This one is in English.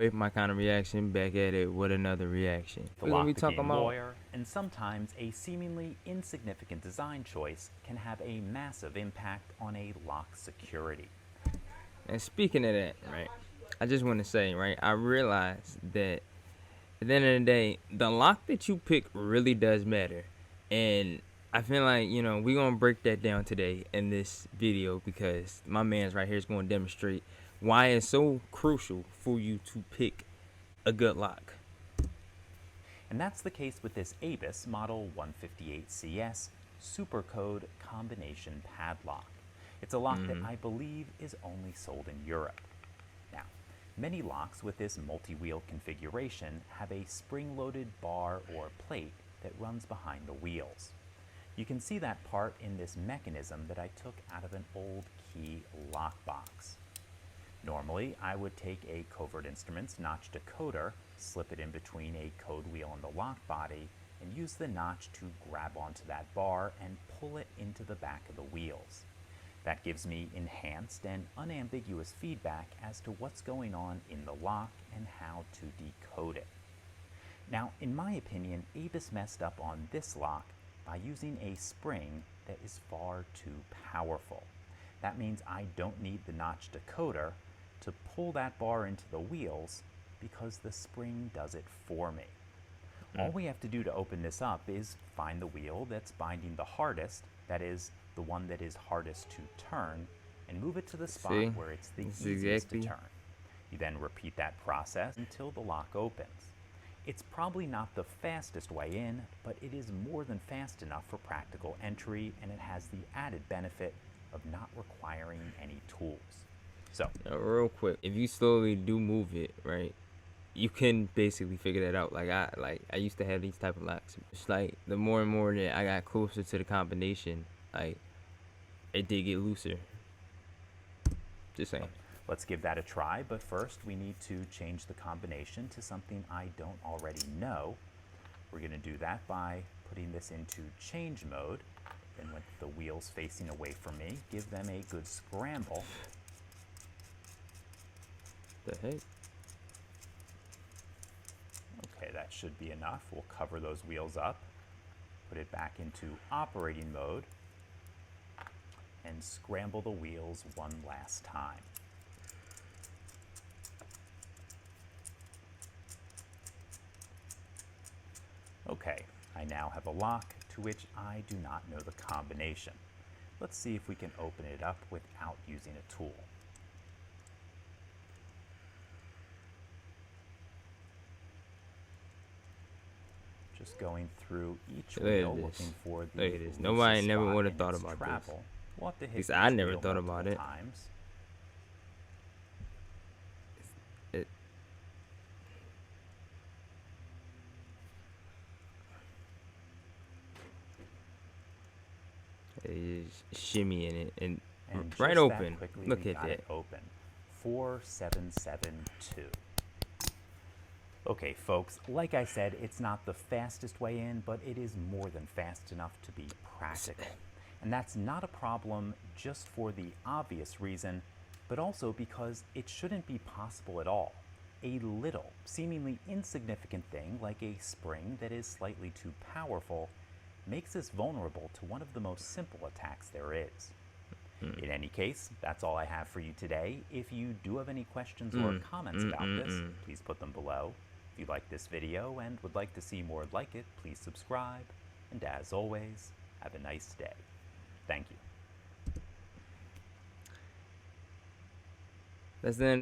With my kind of reaction, back at it with another reaction. The We're gonna be talking lockpicking about lawyer, and sometimes a seemingly insignificant design choice can have a massive impact on a lock's security. And speaking of that, right, I just want to say, right, I realized that at the end of the day, the lock that you pick really does matter. And I feel like, we're going to break that down today in this video because my man's right here is going to demonstrate why it's so crucial for you to pick a good lock. And that's the case with this ABIS Model 158CS Supercode Combination Padlock. It's a lock that I believe is only sold in Europe. Now, many locks with this multi-wheel configuration have a spring-loaded bar or plate that runs behind the wheels. You can see that part in this mechanism that I took out of an old key lock box. Normally, I would take a Covert Instruments notch decoder, slip it in between a code wheel and the lock body, and use the notch to grab onto that bar and pull it into the back of the wheels. That gives me enhanced and unambiguous feedback as to what's going on in the lock and how to decode it. Now, in my opinion, ABIS messed up on this lock by using a spring that is far too powerful. That means I don't need the notch decoder to pull that bar into the wheels because the spring does it for me. All we have to do to open this up is find the wheel that's binding the hardest, that is, the one that is hardest to turn, and move it to the spot where it's the easiest to turn. You then repeat that process until the lock opens. It's probably not the fastest way in, but it is more than fast enough for practical entry, and it has the added benefit of not requiring any tools. So, real quick, if you slowly do move it, right, you can basically figure that out. I used to have these type of locks. It's like the more and more that I got closer to the combination, like it did get looser. Just saying. Let's give that a try, but first we need to change the combination to something I don't already know. We're going to do that by putting this into change mode. Then with the wheels facing away from me, give them a good scramble. The heck? Okay, that should be enough. We'll cover those wheels up, put it back into operating mode, and scramble the wheels one last time. Okay, I now have a lock to which I do not know the combination. Let's see if we can open it up without using a tool. Just going through each wheel, looking for the look at this. Nobody never would have thought about this. We'll have to hit at least I never thought about it. Times. It's shimmying it and right open. Look at that. Open. 4772. Okay, folks, like I said, it's not the fastest way in, but it is more than fast enough to be practical. And that's not a problem just for the obvious reason, but also because it shouldn't be possible at all. A little, seemingly insignificant thing like a spring that is slightly too powerful makes us vulnerable to one of the most simple attacks there is. In any case, that's all I have for you today. If you do have any questions or comments about this, please put them below. If you like this video and would like to see more like it, please subscribe. And as always, have a nice day. Thank you. That's then.